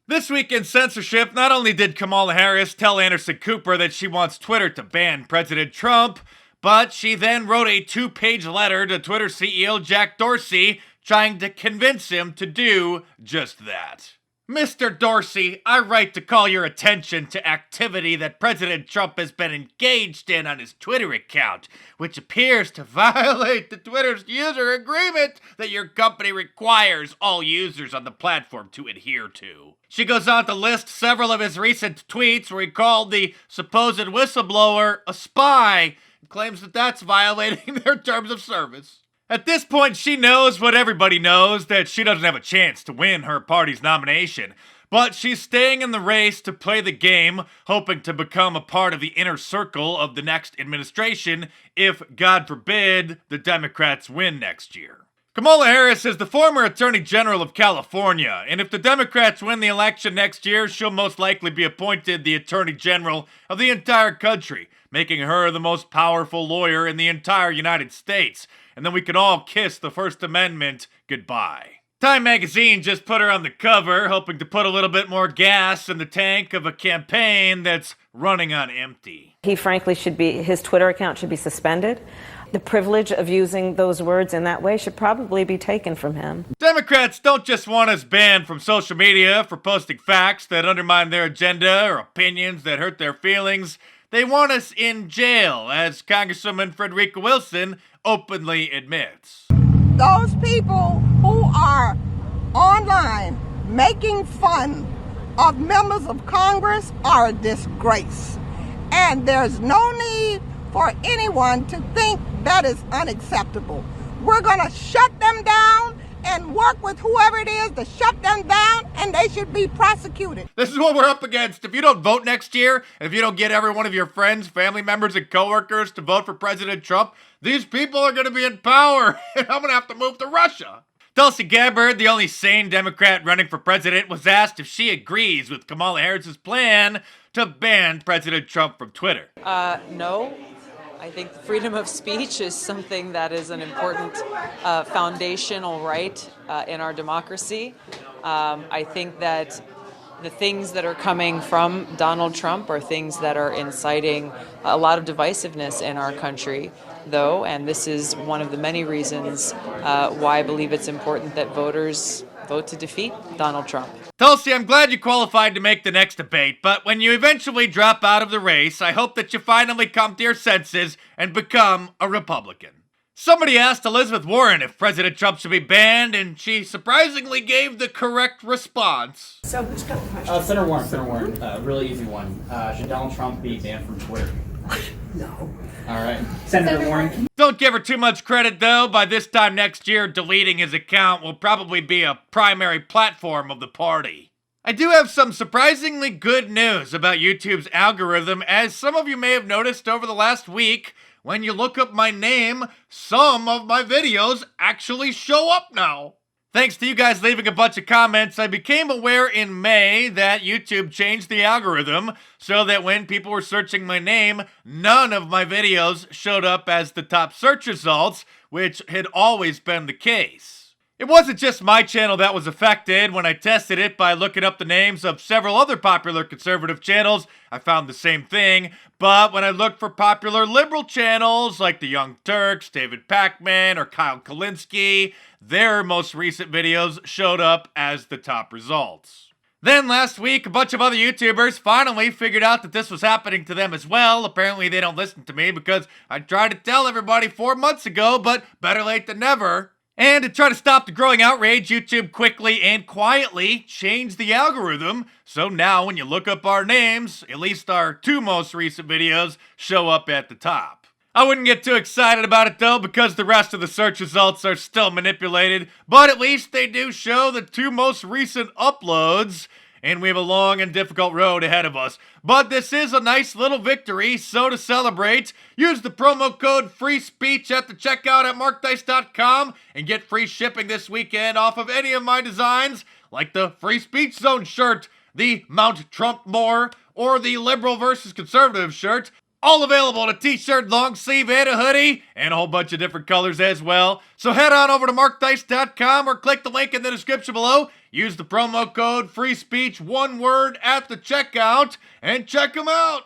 This week in censorship, not only did Kamala Harris tell Anderson Cooper that she wants Twitter to ban President Trump, but she then wrote a 2-page letter to Twitter CEO Jack Dorsey trying to convince him to do just that. Mr. Dorsey, I write to call your attention to activity that President Trump has been engaged in on his Twitter account, which appears to violate the Twitter's user agreement that your company requires all users on the platform to adhere to. She goes on to list several of his recent tweets where he called the supposed whistleblower a spy and claims that that's violating their terms of service. At this point, she knows what everybody knows, that she doesn't have a chance to win her party's nomination. But she's staying in the race to play the game, hoping to become a part of the inner circle of the next administration if, God forbid, the Democrats win next year. Kamala Harris is the former Attorney General of California, and if the Democrats win the election next year, she'll most likely be appointed the Attorney General of the entire country, making her the most powerful lawyer in the entire United States. And then we can all kiss the First Amendment goodbye. Time magazine just put her on the cover, hoping to put a little bit more gas in the tank of a campaign that's running on empty. He frankly his Twitter account should be suspended. The privilege of using those words in that way should probably be taken from him. Democrats don't just want us banned from social media for posting facts that undermine their agenda or opinions that hurt their feelings. They want us in jail, as Congresswoman Frederica Wilson openly admits. Those people who are online making fun of members of Congress are a disgrace. And there's no need for anyone to think that is unacceptable. We're going to shut them down and work with whoever it is to shut them down, and they should be prosecuted. This is what we're up against. If you don't vote next year, and if you don't get every one of your friends, family members, and coworkers to vote for President Trump, these people are going to be in power, and I'm going to have to move to Russia. Tulsi Gabbard, the only sane Democrat running for president, was asked if she agrees with Kamala Harris's plan to ban President Trump from Twitter. No. I think freedom of speech is something that is an important foundational right in our democracy. I think that the things that are coming from Donald Trump are things that are inciting a lot of divisiveness in our country, though, and this is one of the many reasons why I believe it's important that voters vote to defeat Donald Trump. Tulsi, I'm glad you qualified to make the next debate, but when you eventually drop out of the race, I hope that you finally come to your senses and become a Republican. Somebody asked Elizabeth Warren if President Trump should be banned, and she surprisingly gave the correct response. So who's got the question? Senator Warren, really easy one. Should Donald Trump be banned from Twitter? No. All right. Senator Warren. Don't give her too much credit, though. By this time next year, deleting his account will probably be a primary platform of the party. I do have some surprisingly good news about YouTube's algorithm, as some of you may have noticed over the last week. When you look up my name, some of my videos actually show up now. Thanks to you guys leaving a bunch of comments, I became aware in May that YouTube changed the algorithm so that when people were searching my name, none of my videos showed up as the top search results, which had always been the case. It wasn't just my channel that was affected. When I tested it by looking up the names of several other popular conservative channels, I found the same thing. But when I looked for popular liberal channels like the Young Turks, David Pakman, or Kyle Kulinski, their most recent videos showed up as the top results. Then last week, a bunch of other YouTubers finally figured out that this was happening to them as well. Apparently they don't listen to me because I tried to tell everybody 4 months ago, but better late than never. And to try to stop the growing outrage, YouTube quickly and quietly changed the algorithm. So now when you look up our names, at least our 2 most recent videos show up at the top. I wouldn't get too excited about it though, because the rest of the search results are still manipulated, but at least they do show the 2 most recent uploads, and we have a long and difficult road ahead of us. But this is a nice little victory, so to celebrate, use the promo code FREESPEECH at the checkout at markdice.com and get free shipping this weekend off of any of my designs, like the Free Speech Zone shirt, the Mount Trump More, or the Liberal versus Conservative shirt. All available in a t-shirt, long sleeve, and a hoodie, and a whole bunch of different colors as well. So head on over to markdice.com or click the link in the description below. Use the promo code FREESPEECH, one word, at the checkout, and check them out.